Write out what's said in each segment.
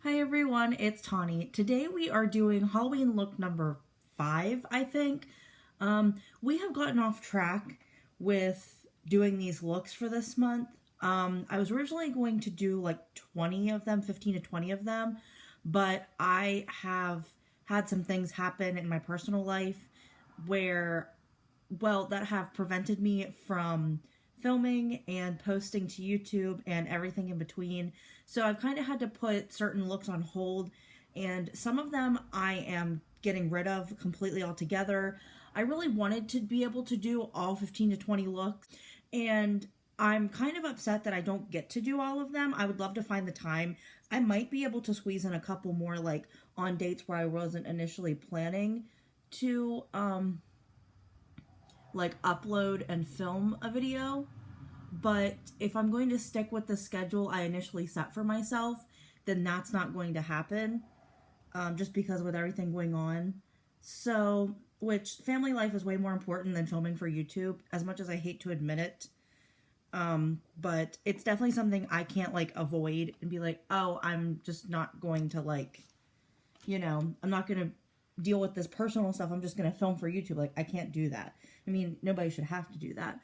Hi everyone, it's Tawney. Today we are doing Halloween look number 5, I think. We have gotten off track with doing these looks for this month. I was originally going to do like 20 of them, 15 to 20 of them, but I have had some things happen in my personal life that have prevented me from filming and posting to YouTube and everything in between. So I've kind of had to put certain looks on hold, and some of them I am getting rid of completely altogether. I really wanted to be able to do all 15 to 20 looks, and I'm kind of upset that I don't get to do all of them. I would love to find the time. I might be able to squeeze in a couple more like on dates where I wasn't initially planning to like upload and film a video. But if I'm going to stick with the schedule I initially set for myself, then that's not going to happen, just because with everything going on. So, which family life is way more important than filming for YouTube, as much as I hate to admit it. But it's definitely something I can't like avoid and be like, oh, I'm just not going to I'm not going to deal with this personal stuff. I'm just going to film for YouTube. Like, I can't do that. I mean, nobody should have to do that.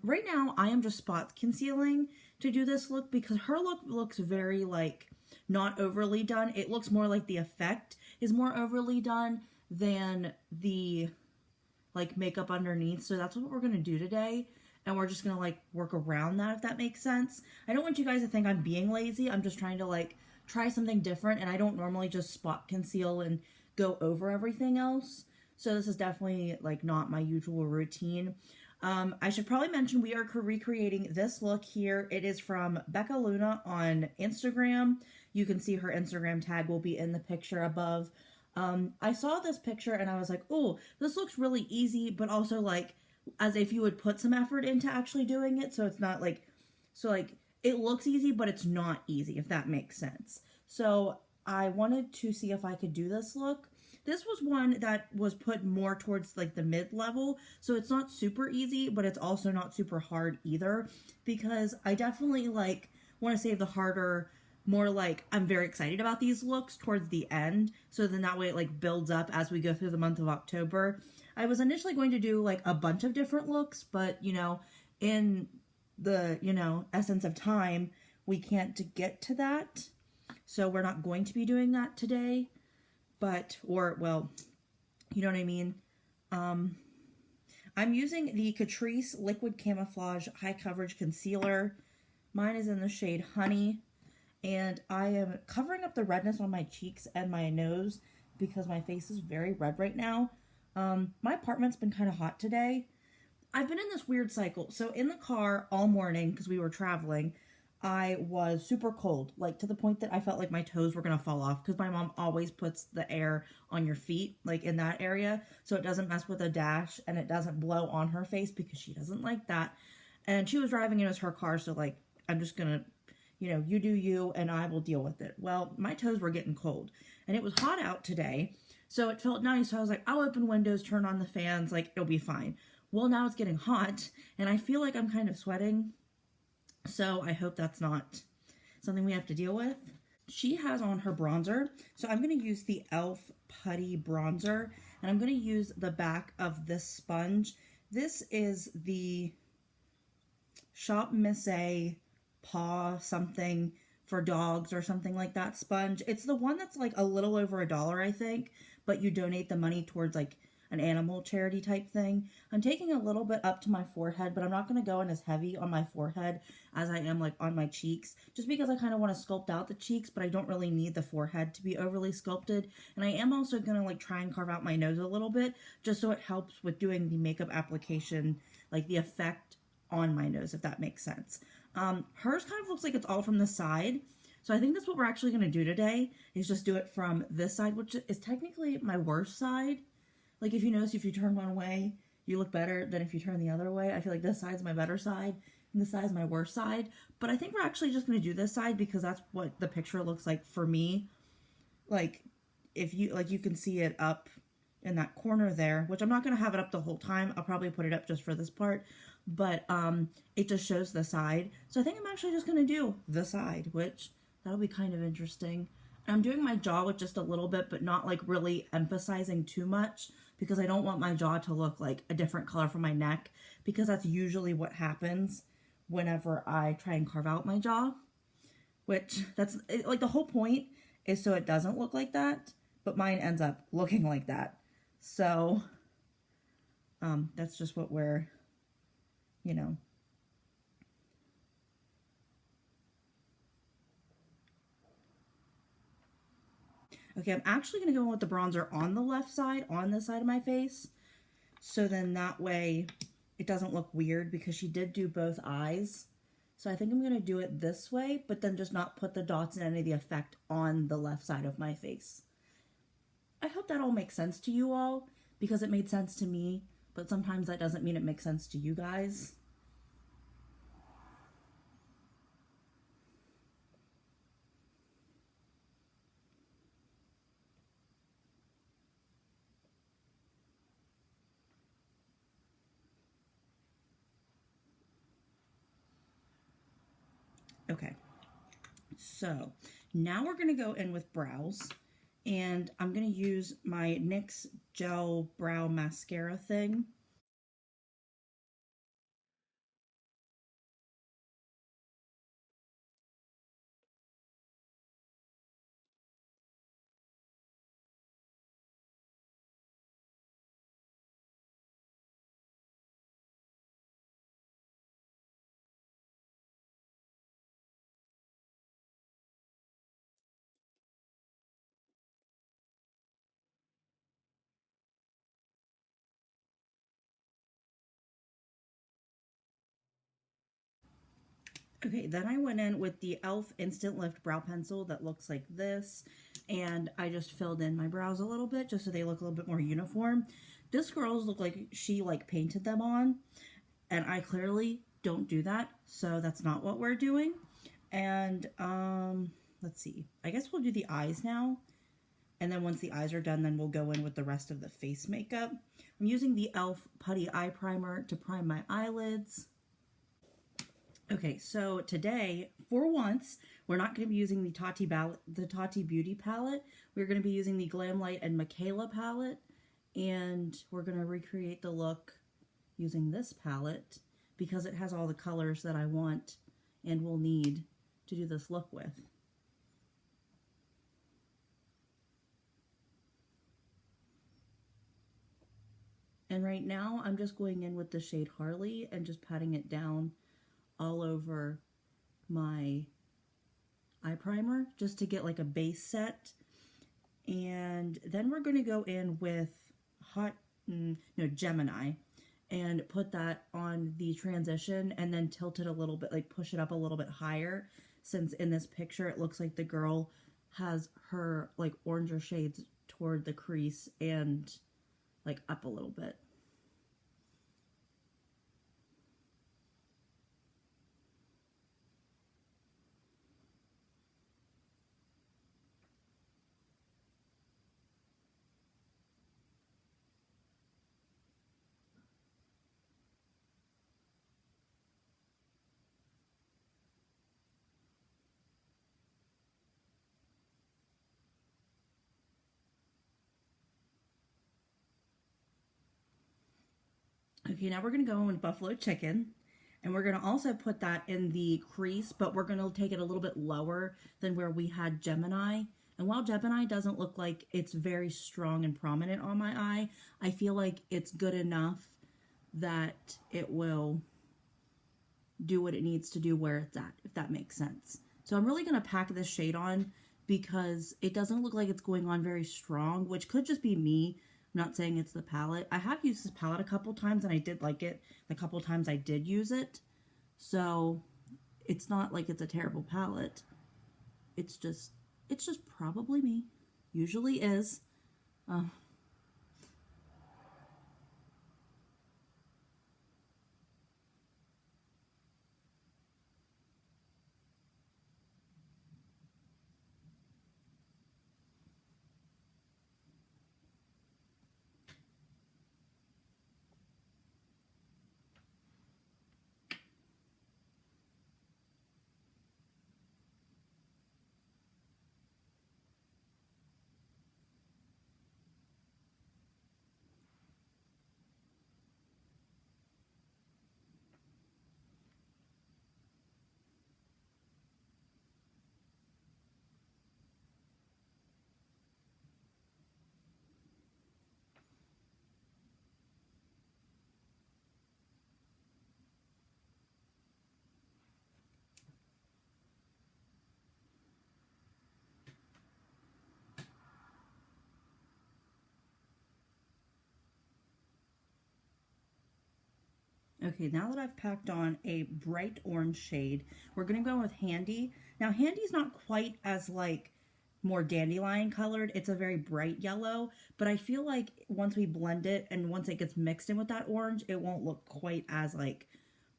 Right now, I am just spot concealing to do this look because her look looks very, like, not overly done. It looks more like the effect is more overly done than the, like, makeup underneath. So that's what we're going to do today. And we're just going to, like, work around that, if that makes sense. I don't want you guys to think I'm being lazy. I'm just trying to, like, try something different. And I don't normally just spot conceal and go over everything else. So this is definitely, like, not my usual routine. I should probably mention we are recreating this look here. It is from Becca Luna on Instagram. You can see her Instagram tag will be in the picture above. I saw this picture and I was like, oh, this looks really easy, but also like as if you would put some effort into actually doing it. So it's not like, it looks easy, but it's not easy, if that makes sense. So I wanted to see if I could do this look. This was one that was put more towards like the mid-level, so it's not super easy, but it's also not super hard either, because I definitely like want to save the harder, more like I'm very excited about these looks towards the end, so then that way it like builds up as we go through the month of October. I was initially going to do like a bunch of different looks, but in the essence of time, we can't get to that, so we're not going to be doing that today. You know what I mean? I'm using the Catrice Liquid Camouflage High Coverage Concealer. Mine is in the shade Honey. And I am covering up the redness on my cheeks and my nose because my face is very red right now. My apartment's been kind of hot today. I've been in this weird cycle. So in the car all morning, because we were traveling, I was super cold, like to the point that I felt like my toes were going to fall off because my mom always puts the air on your feet, like in that area, so it doesn't mess with a dash and it doesn't blow on her face because she doesn't like that. And she was driving, it was her car, so like, I'm just going to, you do you and I will deal with it. Well, my toes were getting cold and it was hot out today, so it felt nice. So I was like, I'll open windows, turn on the fans, like it'll be fine. Well, now it's getting hot and I feel like I'm kind of sweating. So I hope that's not something we have to deal with. She has on her bronzer. So I'm going to use the e.l.f. Putty Bronzer. And I'm going to use the back of this sponge. This is the Shop Miss A Paw something for dogs or something like that sponge. It's the one that's like a little over $1, I think. But you donate the money towards like an animal charity type thing. I'm taking a little bit up to my forehead, but I'm not going to go in as heavy on my forehead as I am like on my cheeks, just because I kind of want to sculpt out the cheeks, but I don't really need the forehead to be overly sculpted. And I am also going to like try and carve out my nose a little bit, just so it helps with doing the makeup application, like the effect on my nose, if that makes sense. Hers kind of looks like it's all from the side. So I think that's what we're actually going to do today, is just do it from this side, which is technically my worst side. Like, if you notice, if you turn one way, you look better than if you turn the other way. I feel like this side's my better side, and this side's my worst side. But I think we're actually just going to do this side because that's what the picture looks like for me. Like, if you, like, you can see it up in that corner there, which I'm not going to have it up the whole time. I'll probably put it up just for this part. But it just shows the side. So I think I'm actually just going to do the side, which that'll be kind of interesting. I'm doing my jaw with just a little bit, but not like really emphasizing too much because I don't want my jaw to look like a different color from my neck, because that's usually what happens whenever I try and carve out my jaw, which that's like the whole point is so it doesn't look like that, but mine ends up looking like that. So that's just what we're, you know. Okay, I'm actually going to go in with the bronzer on the left side, on this side of my face. So then that way it doesn't look weird, because she did do both eyes. So I think I'm going to do it this way, but then just not put the dots and any of the effect on the left side of my face. I hope that all makes sense to you all, because it made sense to me, but sometimes that doesn't mean it makes sense to you guys. Okay, so now we're going to go in with brows, and I'm going to use my NYX gel brow mascara thing. Okay, then I went in with the e.l.f. Instant Lift Brow Pencil that looks like this, and I just filled in my brows a little bit just so they look a little bit more uniform. This girl's look like she painted them on, and I clearly don't do that, so that's not what we're doing. And let's see. I guess we'll do the eyes now, and then once the eyes are done, then we'll go in with the rest of the face makeup. I'm using the e.l.f. Putty Eye Primer to prime my eyelids. Okay, so today, for once, we're not going to be using the Tati Beauty palette. We're going to be using the Glamlight and Michaela palette, and we're going to recreate the look using this palette because it has all the colors that I want and will need to do this look with. And right now, I'm just going in with the shade Harley and just patting it down all over my eye primer just to get like a base set. And then we're going to go in with Gemini, and put that on the transition and then tilt it a little bit, like push it up a little bit higher, since in this picture it looks like the girl has her like oranger shades toward the crease and like up a little bit. Okay, now we're going to go in with Buffalo Chicken, and we're going to also put that in the crease, but we're going to take it a little bit lower than where we had Gemini. And while Gemini doesn't look like it's very strong and prominent on my eye, I feel like it's good enough that it will do what it needs to do where it's at, if that makes sense. So I'm really going to pack this shade on because it doesn't look like it's going on very strong, which could just be me. I'm not saying it's the palette. I have used this palette a couple times and I did like it the couple times I did use it. So it's not like it's a terrible palette. It's just probably me. Usually is. Okay, now that I've packed on a bright orange shade, we're going to go with Handy. Now, Handy's not quite as, like, more dandelion colored. It's a very bright yellow, but I feel like once we blend it and once it gets mixed in with that orange, it won't look quite as, like,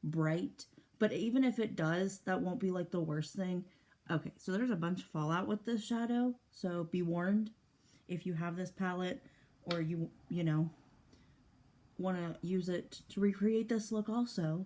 bright. But even if it does, that won't be, like, the worst thing. Okay, so there's a bunch of fallout with this shadow, so be warned if you have this palette or you know, want to use it to recreate this look also.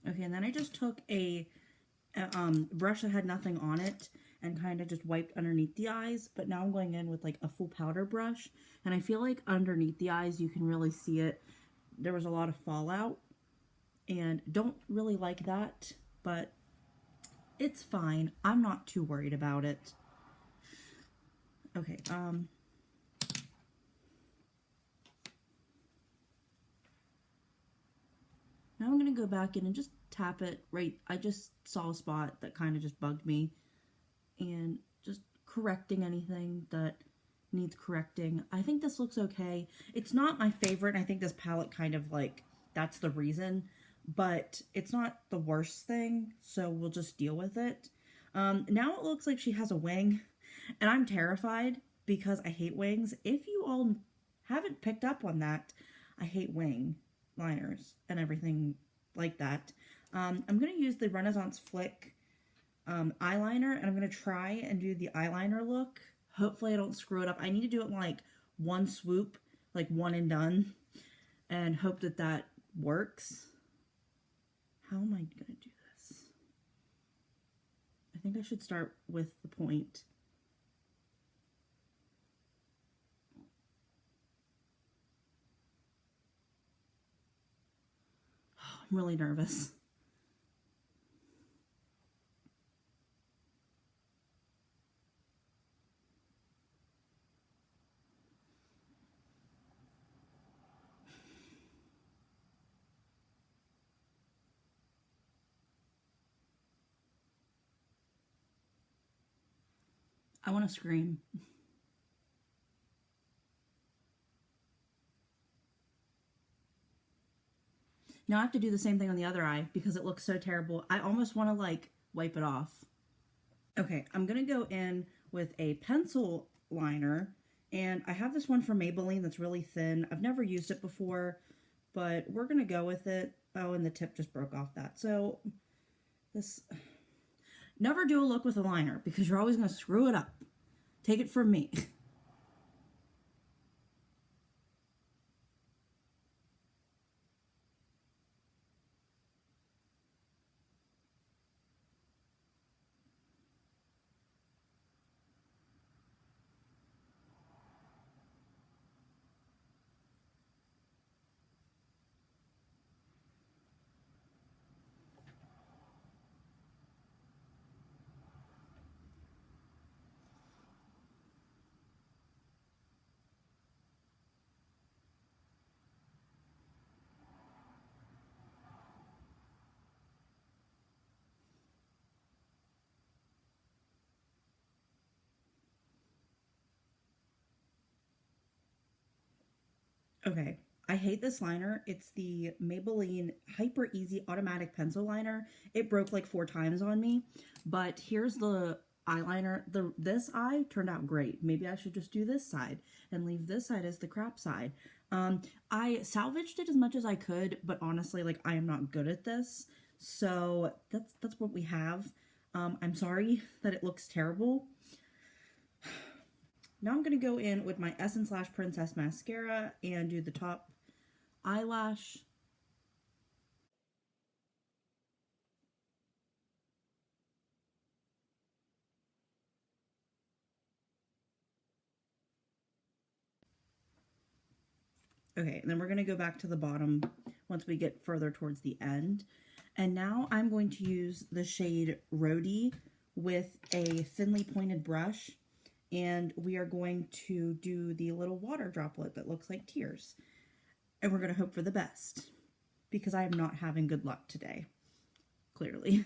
Okay, and then I just took a brush that had nothing on it and kind of just wiped underneath the eyes, but now I'm going in with like a full powder brush, and I feel like underneath the eyes you can really see it. There was a lot of fallout, and don't really like that, but it's fine. I'm not too worried about it. Okay, now I'm going to go back in and just tap it right. I just saw a spot that kind of just bugged me, and just correcting anything that needs correcting. I think this looks okay. It's not my favorite. I think this palette kind of like, that's the reason, but it's not the worst thing, so we'll just deal with it. Now it looks like she has a wing, and I'm terrified because I hate wings. If you all haven't picked up on that, I hate wing liners and everything like that. I'm going to use the Renaissance Flick eyeliner, and I'm going to try and do the eyeliner look. Hopefully I don't screw it up. I need to do it in like one swoop, like one and done, and hope that that works. How am I going to do this? I think I should start with the point. I'm really nervous. I want to scream. Now I have to do the same thing on the other eye because it looks so terrible. I almost want to like wipe it off. Okay, I'm going to go in with a pencil liner, and I have this one from Maybelline that's really thin. I've never used it before, but we're going to go with it. Oh, and the tip just broke off that. So this, never do a look with a liner because you're always going to screw it up. Take it from me. Okay, I hate this liner. It's the Maybelline Hyper Easy Automatic Pencil Liner. It broke like 4 times on me, but here's the eyeliner. This eye turned out great. Maybe I should just do this side and leave this side as the crap side. I salvaged it as much as I could, but honestly, like, I am not good at this. So that's what we have. I'm sorry that it looks terrible. Now I'm going to go in with my Essence Lash Princess Mascara and do the top eyelash. Okay, and then we're going to go back to the bottom once we get further towards the end. And now I'm going to use the shade Rhody with a thinly pointed brush. And we are going to do the little water droplet that looks like tears. And we're going to hope for the best, because I am not having good luck today, clearly.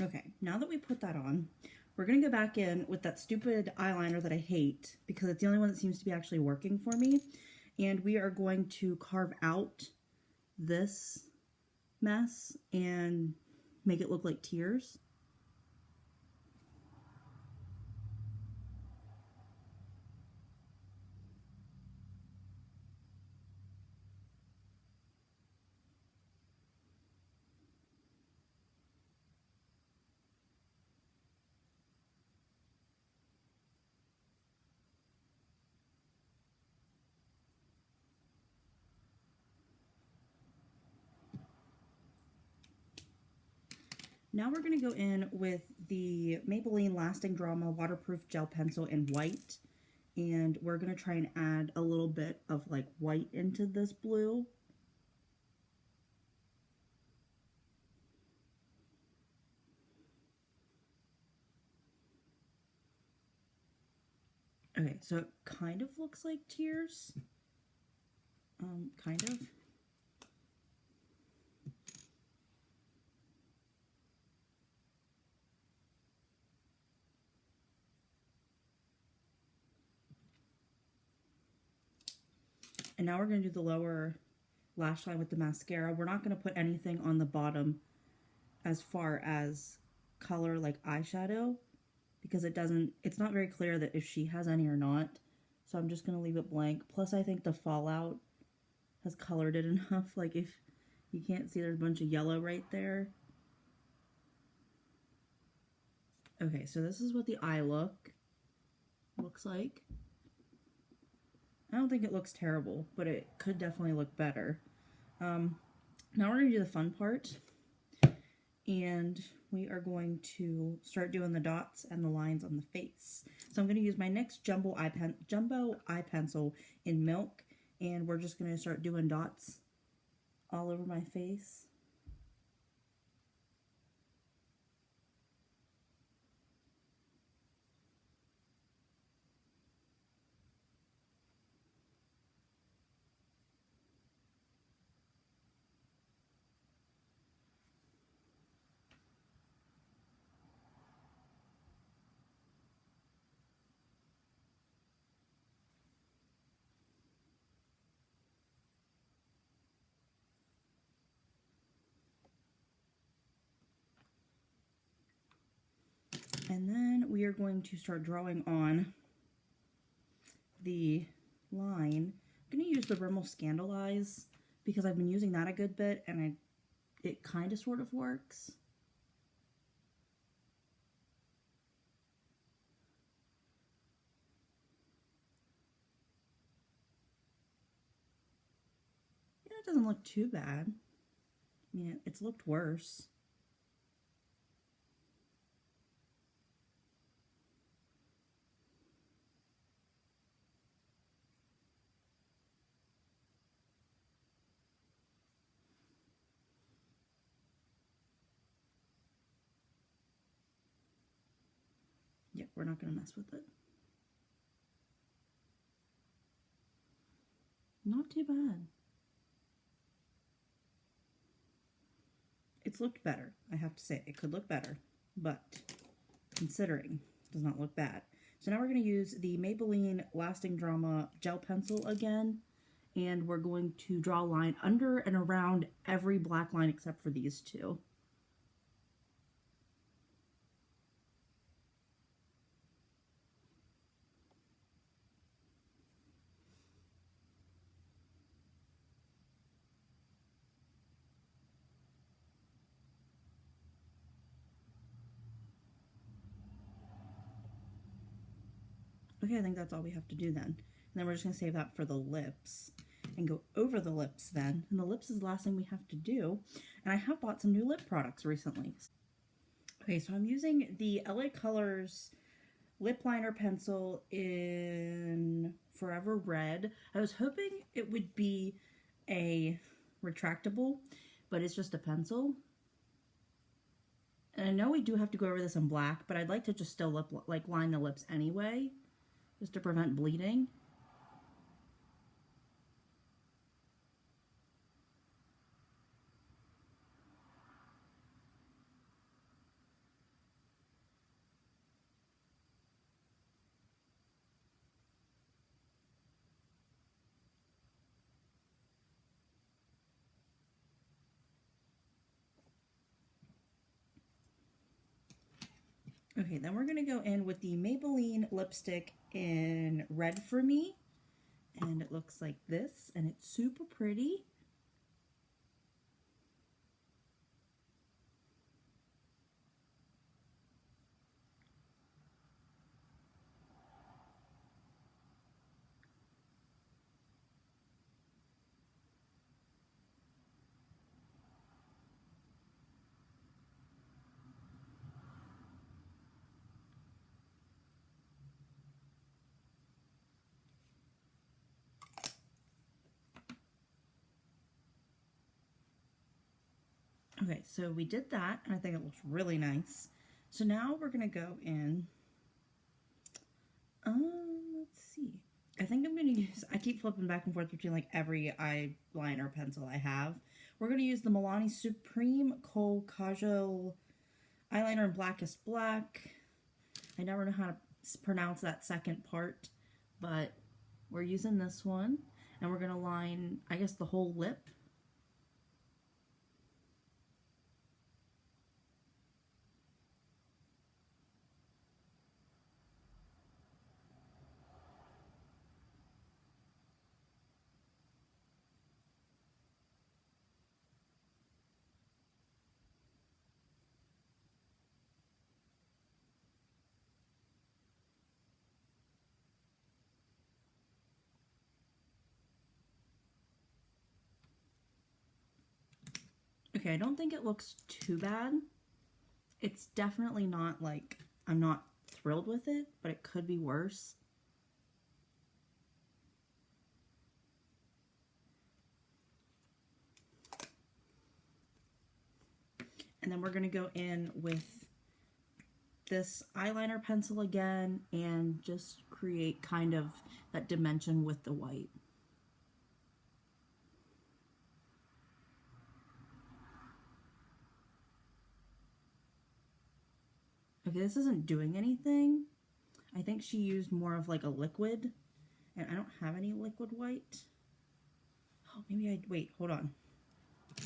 Okay, now that we put that on, we're going to go back in with that stupid eyeliner that I hate, because it's the only one that seems to be actually working for me. And we are going to carve out this mess and make it look like tears. Now we're going to go in with the Maybelline Lasting Drama Waterproof Gel Pencil in white. And we're going to try and add a little bit of like white into this blue. Okay, so it kind of looks like tears. Kind of. And now we're going to do the lower lash line with the mascara. We're not going to put anything on the bottom as far as color like eyeshadow, because it's not very clear that if she has any or not. So I'm just going to leave it blank. Plus I think the fallout has colored it enough. Like, if you can't see, there's a bunch of yellow right there. Okay, so this is what the eye looks like. I don't think it looks terrible, but it could definitely look better. Now we're going to do the fun part. And we are going to start doing the dots and the lines on the face. So I'm going to use my NYX Jumbo Eye Pencil in Milk. And we're just going to start doing dots all over my face. And then we are going to start drawing on the line. I'm going to use the Rimmel Scandalize because I've been using that a good bit, and it kind of sort of works. Yeah, it doesn't look too bad. I mean, it's looked worse. we're not going to mess with it. Not too bad. It's looked better. I have to say, it could look better, but considering, it does not look bad. So now we're going to use the Maybelline Lasting Drama gel pencil again, and we're going to draw a line under and around every black line except for these two. Okay, I think that's all we have to do then. And then we're just going to save that for the lips and go over the lips then. And the lips is the last thing we have to do. And I have bought some new lip products recently. Okay, so I'm using the LA Colors lip liner pencil in Forever Red. I was hoping it would be a retractable, but it's just a pencil. And I know we do have to go over this in black, but I'd like to just still line the lips anyway, just to prevent bleeding. Okay, then we're going to go in with the Maybelline lipstick in Red For Me. And it looks like this, and it's super pretty. Okay, so we did that, and I think it looks really nice. So now we're going to go in, let's see. I think I'm going to use, I keep flipping back and forth between like every eyeliner pencil I have. We're going to use the Milani Supreme Kohl Kajal eyeliner in Blackest Black. I never know how to pronounce that second part, but we're using this one, and we're going to line, I guess, the whole lip. Okay, I don't think it looks too bad. It's definitely not like, I'm not thrilled with it, but it could be worse. And then we're going to go in with this eyeliner pencil again and just create kind of that dimension with the white. Okay, this isn't doing anything. I think she used more of like a liquid, and I don't have any liquid white. Oh, maybe wait, hold on.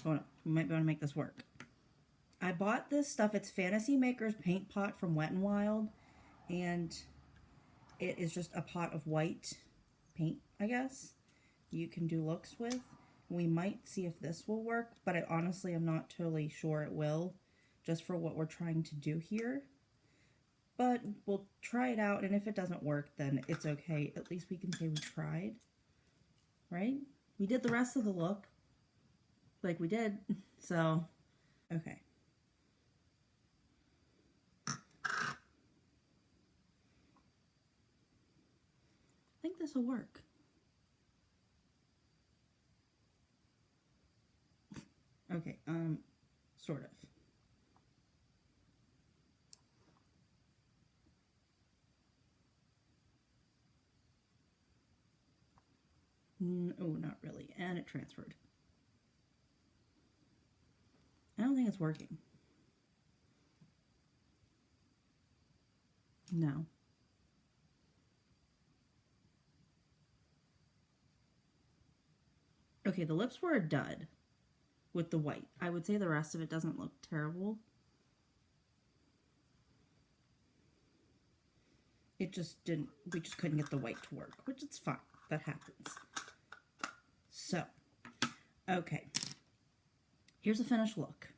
Hold on, we might be able to make this work. I bought this stuff, it's Fantasy Maker's paint pot from Wet n Wild, and it is just a pot of white paint, I guess, you can do looks with. We might see if this will work, but I honestly am not totally sure it will, just for what we're trying to do here. But we'll try it out, and if it doesn't work, then it's okay. At least we can say we tried, right? We did the rest of the look, like we did, so, okay. I think this will work. Okay, sort of. Oh, not really. And it transferred. I don't think it's working. No. Okay, the lips were a dud with the white. I would say the rest of it doesn't look terrible. It just didn't, we just couldn't get the white to work, which is fine. That happens. So, okay. Here's a finished look.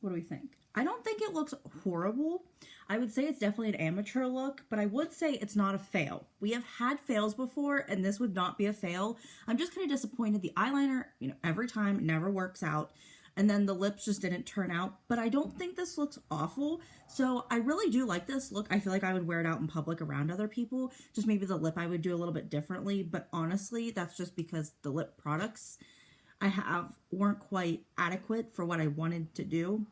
What do we think? I don't think it looks horrible. I would say it's definitely an amateur look, but I would say it's not a fail. We have had fails before, and this would not be a fail. I'm just kind of disappointed. The eyeliner, every time never works out. And then the lips just didn't turn out. But I don't think this looks awful. So I really do like this look. I feel like I would wear it out in public around other people. Just maybe the lip I would do a little bit differently. But honestly, that's just because the lip products I have weren't quite adequate for what I wanted to do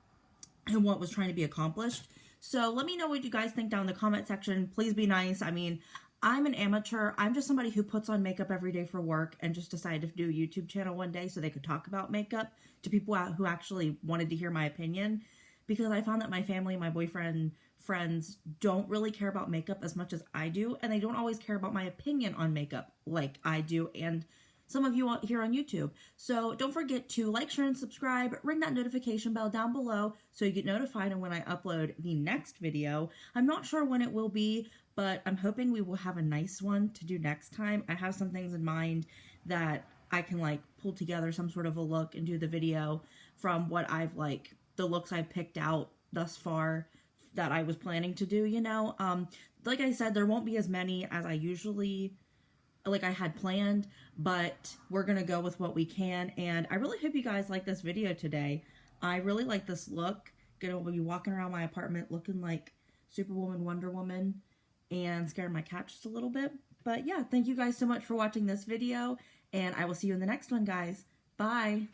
and what was trying to be accomplished. So let me know what you guys think down in the comment section. Please be nice. I mean, I'm an amateur. I'm just somebody who puts on makeup every day for work and just decided to do a YouTube channel one day so they could talk about makeup to people who actually wanted to hear my opinion, because I found that my family, my boyfriend, friends don't really care about makeup as much as I do, and they don't always care about my opinion on makeup like I do and some of you here on YouTube. So don't forget to like, share, and subscribe. Ring that notification bell down below so you get notified when I upload the next video. I'm not sure when it will be, but I'm hoping we will have a nice one to do next time. I have some things in mind that I can pull together some sort of a look and do the video from what I've the looks I've picked out thus far that I was planning to do, Like I said, there won't be as many as I usually I had planned, but we're gonna go with what we can. And I really hope you guys like this video today. I really like this look. Gonna be walking around my apartment looking like Superwoman, Wonder Woman, and scaring my cat just a little bit. But yeah, thank you guys so much for watching this video, and I will see you in the next one, guys. Bye.